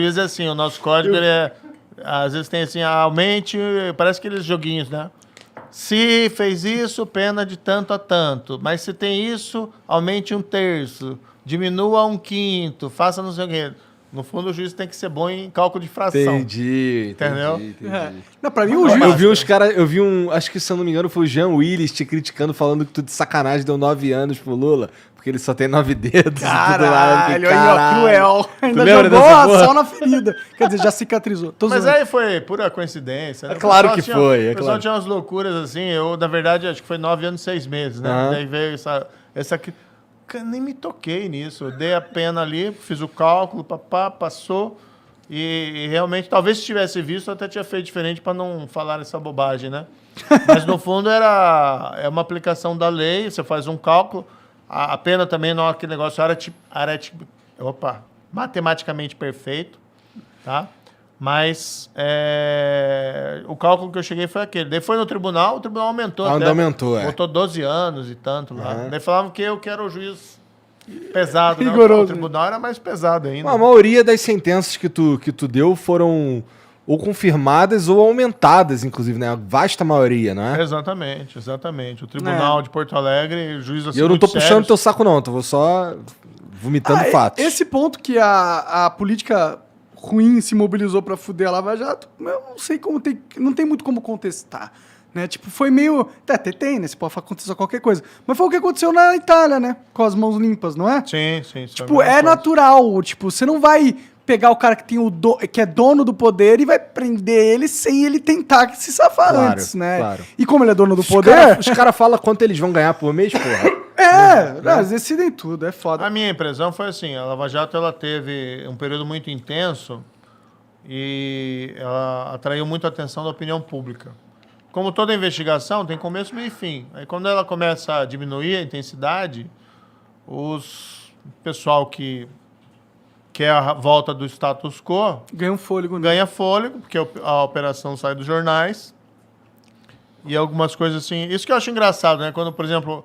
juiz é assim, o nosso código, ele é... Às vezes tem assim, aumente... Parece aqueles joguinhos, né? Se fez isso, pena de tanto a tanto. Mas se tem isso, aumente 1/3. Diminua 1/5. Faça não sei o quê. No fundo, o juiz tem que ser bom em cálculo de fração. Entendi. Entendeu? Não, pra mim, o juiz... Eu vi uns caras, acho que se eu não me engano foi o Jean Willis te criticando, falando que tu de sacanagem deu 9 anos pro Lula, porque ele só tem 9 dedos. Caralho, aí, ó, cruel. Ainda lembra jogou dessa a porra? sal na ferida. Quer dizer, já cicatrizou. Mas aí foi pura coincidência. Né? É claro O que pessoal foi, é O pessoal claro. tinha umas loucuras assim. Eu, na verdade, acho que foi 9 anos e 6 meses, né? Aham. Daí veio essa aqui. Cara, nem me toquei nisso. Eu dei a pena ali, fiz o cálculo, passou. E realmente, talvez se tivesse visto, eu até tinha feito diferente para não falar essa bobagem, né? Mas no fundo é uma aplicação da lei, você faz um cálculo. A pena também não é aquele negócio matematicamente perfeito, tá? Mas o cálculo que eu cheguei foi aquele. Daí foi no tribunal, o tribunal aumentou. Ah, até, aumentou, botou 12 anos e tanto lá. Uhum. Daí falavam que eu era o juiz pesado, né? Rigoroso. O tribunal era mais pesado ainda. A maioria das sentenças que tu deu foram ou confirmadas ou aumentadas, inclusive, né? A vasta maioria, não é? Exatamente. O Tribunal de Porto Alegre, o juiz assim, E eu não tô muito puxando sérios. teu saco, não. Tô só vomitando fatos. Esse ponto que a política ruim se mobilizou pra fuder a Lava Jato, eu não sei como não tem muito como contestar, né? Tipo, foi meio... Até tem, né? Você pode acontecer qualquer coisa. Mas foi o que aconteceu na Itália, né? Com as mãos limpas, não é? Sim. Tipo, é natural. Tipo, você não vai pegar o cara que tem que é dono do poder e vai prender ele sem ele tentar se safar Claro, antes, né? claro. E como ele é dono do poder... Os caras falam quanto eles vão ganhar por mês, porra. Eles decidem tudo, é foda. A minha impressão foi assim, a Lava Jato ela teve um período muito intenso e ela atraiu muito a atenção da opinião pública. Como toda investigação, tem começo, meio e fim. Aí quando ela começa a diminuir a intensidade, o pessoal que quer a volta do status quo Ganha um fôlego. Né? ganha fôlego, porque a operação sai dos jornais e algumas coisas assim. Isso que eu acho engraçado, né? Quando, por exemplo,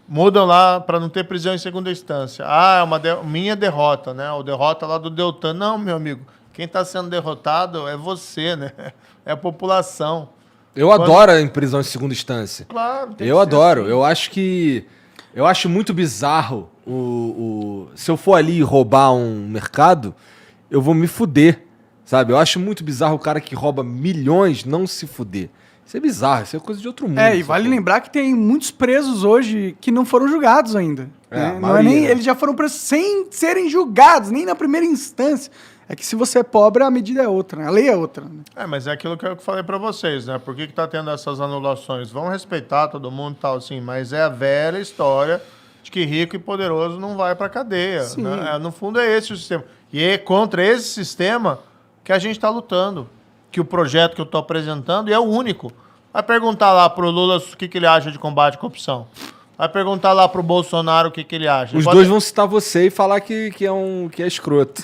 mudam lá para não ter prisão em segunda instância. É uma minha derrota, né? O derrota lá do Deltan. Não, meu amigo, quem está sendo derrotado é você, né? É a população. Eu adoro a prisão em segunda instância. Claro, tem Eu que ser adoro. assim. Eu acho muito bizarro se eu for ali roubar um mercado, eu vou me fuder, sabe? Eu acho muito bizarro o cara que rouba milhões não se fuder. Isso é bizarro, isso é coisa de outro mundo. E vale lembrar que tem muitos presos hoje que não foram julgados ainda. Né? Não maioria, né? Eles já foram presos sem serem julgados, nem na primeira instância. É que se você é pobre, a medida é outra, né? A lei é outra. Né? Mas é aquilo que eu falei para vocês, né? Por que está tendo essas anulações? Vão respeitar todo mundo e tal, assim, mas é a velha história de que rico e poderoso não vai para cadeia. Né? No fundo é esse o sistema. E é contra esse sistema que a gente está lutando. Que o projeto que eu estou apresentando é o único. Vai perguntar lá pro Lula o que ele acha de combate à corrupção. Vai perguntar lá pro Bolsonaro o que ele acha. Os dois vão citar você e falar que é escroto.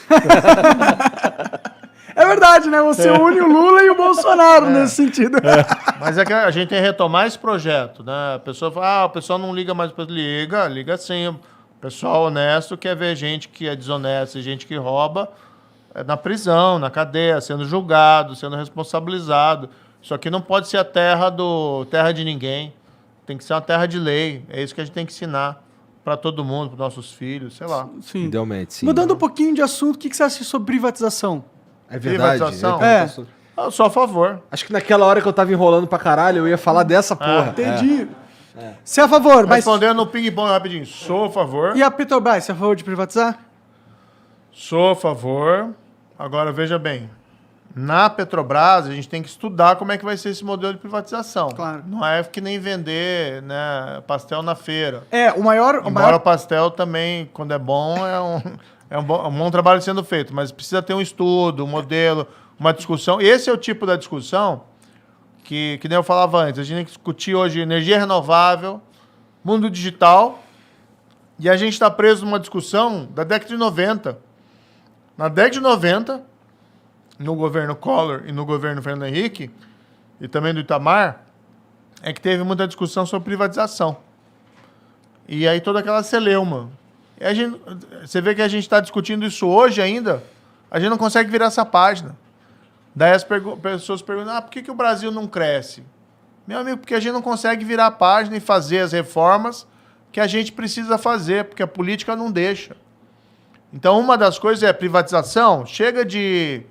É verdade, né? Você une o Lula e o Bolsonaro nesse sentido. Mas é que a gente tem que retomar esse projeto, né? A pessoa fala, o pessoal não liga mais. Liga sim. O pessoal honesto quer ver gente que é desonesta e gente que rouba na prisão, na cadeia, sendo julgado, sendo responsabilizado. Isso aqui não pode ser a terra de ninguém. Tem que ser uma terra de lei. É isso que a gente tem que ensinar para todo mundo, para nossos filhos, sei lá. Sim. Idealmente, sim. Mudando um pouquinho de assunto, o que você acha sobre privatização? É verdade. Privatização? Eu sou a favor. Acho que naquela hora que eu tava enrolando pra caralho, eu ia falar dessa porra. Entendi. Você é a favor, mas... Respondendo no ping-pong rapidinho. Sou a favor. E a Petrobras, você é a favor de privatizar? Sou a favor. Agora, veja bem. Na Petrobras, a gente tem que estudar como é que vai ser esse modelo de privatização. Claro. Não é que nem vender, né, pastel na feira. O maior... Embora o pastel também, quando é bom, é um bom trabalho sendo feito. Mas precisa ter um estudo, um modelo, uma discussão. E esse é o tipo da discussão que nem eu falava antes. A gente tem que discutir hoje energia renovável, mundo digital. E a gente está preso numa discussão da década de 90. Na década de 90... no governo Collor e no governo Fernando Henrique, e também do Itamar, é que teve muita discussão sobre privatização. E aí toda aquela celeuma. Você vê que a gente está discutindo isso hoje ainda, A gente não consegue virar essa página. Daí as pessoas perguntam, por que o Brasil não cresce? Meu amigo, porque a gente não consegue virar a página e fazer as reformas que a gente precisa fazer, porque a política não deixa. Então, uma das coisas é privatização. Chega de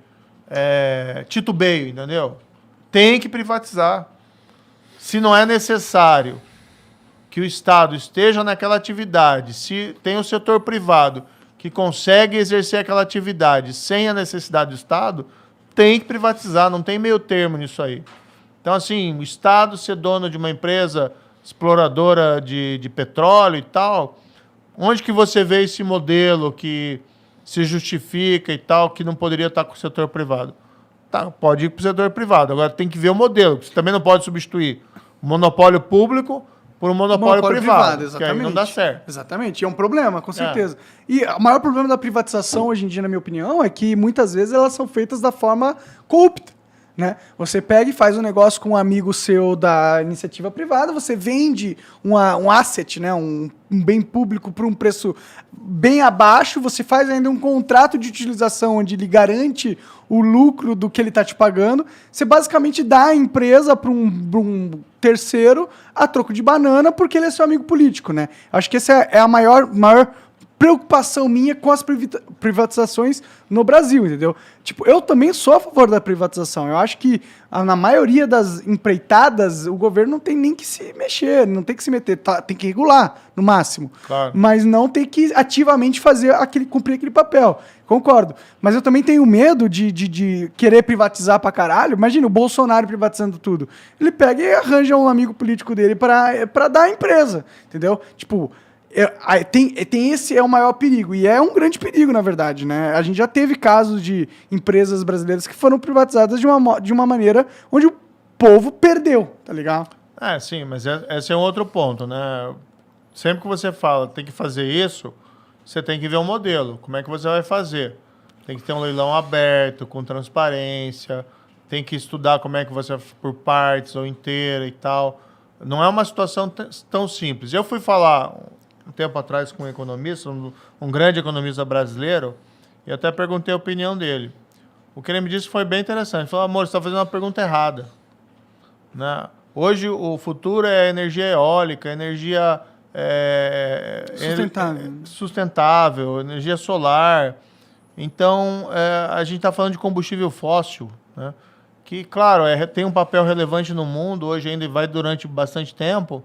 titubeio, entendeu? Tem que privatizar. Se não é necessário que o Estado esteja naquela atividade, se tem o setor privado que consegue exercer aquela atividade sem a necessidade do Estado, tem que privatizar, não tem meio termo nisso aí. Então, assim, o Estado ser dono de uma empresa exploradora de petróleo e tal, onde que você vê esse modelo que se justifica e tal, que não poderia estar com o setor privado? Tá, pode ir para o setor privado. Agora tem que ver o modelo. Você também não pode substituir o monopólio público por um monopólio privado, exatamente. que aí não dá certo. Exatamente, e é um problema, com certeza. E o maior problema da privatização hoje em dia, na minha opinião, é que muitas vezes elas são feitas da forma corrupta. Né? Você pega e faz um negócio com um amigo seu da iniciativa privada, você vende um asset, né? um bem público por um preço bem abaixo, você faz ainda um contrato de utilização onde ele garante o lucro do que ele está te pagando, você basicamente dá a empresa para um terceiro a troco de banana porque ele é seu amigo político. Né? Acho que essa é a maior preocupação minha com as privatizações no Brasil, entendeu? Tipo, eu também sou a favor da privatização. Eu acho que na maioria das empreitadas, o governo não tem nem que se mexer, não tem que se meter, tem que regular, no máximo. Claro. Mas não tem que ativamente cumprir aquele papel. Concordo. Mas eu também tenho medo de querer privatizar pra caralho. Imagina o Bolsonaro privatizando tudo. Ele pega e arranja um amigo político dele pra dar a empresa, entendeu? Tipo... esse é o maior perigo, e é um grande perigo, na verdade, né? A gente já teve casos de empresas brasileiras que foram privatizadas de uma maneira onde o povo perdeu, tá ligado? Sim, mas esse é um outro ponto, né? Sempre que você fala tem que fazer isso, você tem que ver um modelo. Como é que você vai fazer? Tem que ter um leilão aberto, com transparência, tem que estudar como é que você por partes ou inteira e tal. Não é uma situação tão simples. Eu fui falar um tempo atrás com um economista, um grande economista brasileiro, e até perguntei a opinião dele. O que ele me disse foi bem interessante. Ele falou, amor, você está fazendo uma pergunta errada. Né? Hoje o futuro é energia eólica, energia sustentável, energia solar. Então, a gente está falando de combustível fóssil, né? Que, claro, tem um papel relevante no mundo, hoje ainda vai durante bastante tempo,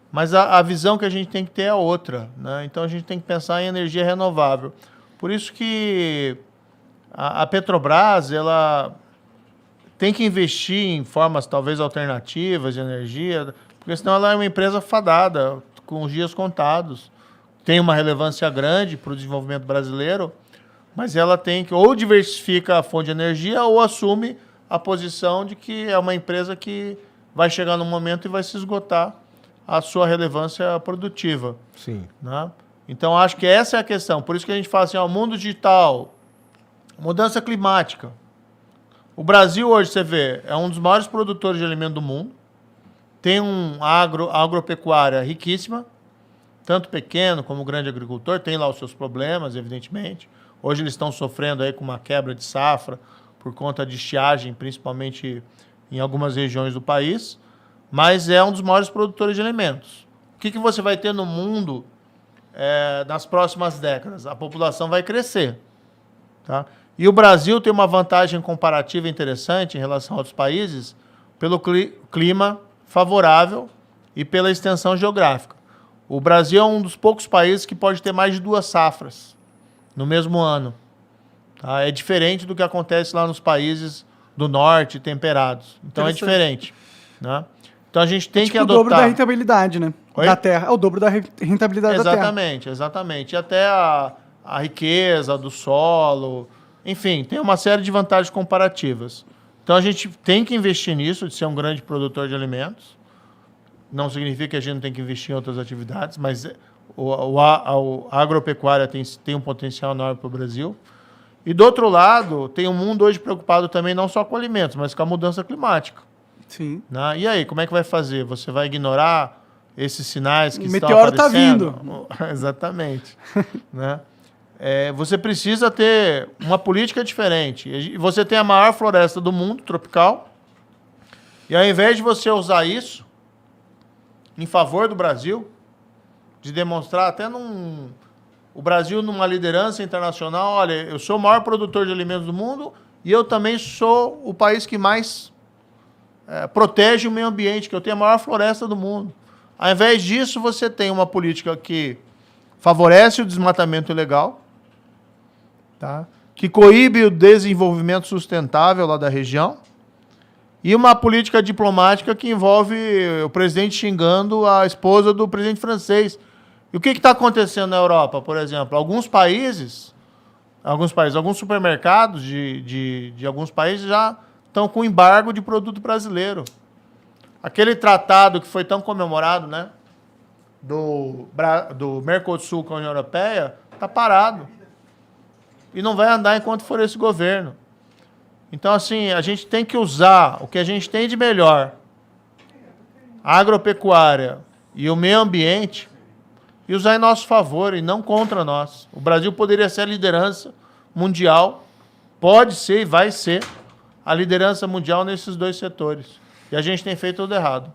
mas a visão que a gente tem que ter é outra, né? Então a gente tem que pensar em energia renovável. Por isso que a Petrobras ela tem que investir em formas talvez alternativas de energia, porque senão ela é uma empresa fadada, com os dias contados. Tem uma relevância grande para o desenvolvimento brasileiro, mas ela tem que ou diversifica a fonte de energia ou assume a posição de que é uma empresa que vai chegar num momento e vai se esgotar a sua relevância produtiva. Sim. Né? Então, acho que essa é a questão. Por isso que a gente fala assim, o mundo digital, mudança climática. O Brasil hoje, você vê, é um dos maiores produtores de alimento do mundo, tem um agropecuária riquíssima, tanto pequeno como grande agricultor, tem lá os seus problemas, evidentemente. Hoje eles estão sofrendo aí com uma quebra de safra por conta de estiagem, principalmente em algumas regiões do país, mas é um dos maiores produtores de alimentos. O que você vai ter no mundo nas próximas décadas? A população vai crescer. Tá? E o Brasil tem uma vantagem comparativa interessante em relação a outros países pelo clima favorável e pela extensão geográfica. O Brasil é um dos poucos países que pode ter mais de 2 safras no mesmo ano. Tá? É diferente do que acontece lá nos países do norte, temperados. Então é diferente. Né? Então a gente tem que adotar... o dobro da rentabilidade, né? Oi? Da terra. É o dobro da rentabilidade da terra. Exatamente, exatamente. E até a riqueza do solo... Enfim, tem uma série de vantagens comparativas. Então a gente tem que investir nisso, de ser um grande produtor de alimentos. Não significa que a gente não tem que investir em outras atividades, mas a agropecuária tem um potencial enorme para o Brasil. E do outro lado, tem um mundo hoje preocupado também não só com alimentos, mas com a mudança climática. Sim. Né? E aí, como é que vai fazer? Você vai ignorar esses sinais que estão meteoro aparecendo? tá vindo. Exatamente. Né? você precisa ter uma política diferente. E você tem a maior floresta do mundo, tropical, e ao invés de você usar isso em favor do Brasil, de demonstrar até o Brasil numa liderança internacional, olha, eu sou o maior produtor de alimentos do mundo e eu também sou o país que mais protege o meio ambiente, que eu tenho a maior floresta do mundo. Ao invés disso, você tem uma política que favorece o desmatamento ilegal, tá? Que coíbe o desenvolvimento sustentável lá da região, e uma política diplomática que envolve o presidente xingando a esposa do presidente francês. E o que está acontecendo na Europa, por exemplo? Alguns supermercados de alguns países já estão com embargo de produto brasileiro. Aquele tratado que foi tão comemorado, né, do Mercosul com a União Europeia, está parado. E não vai andar enquanto for esse governo. Então, assim, a gente tem que usar o que a gente tem de melhor, a agropecuária e o meio ambiente, e usar em nosso favor e não contra nós. O Brasil poderia ser a liderança mundial, pode ser e vai ser a liderança mundial nesses dois setores. E a gente tem feito tudo errado.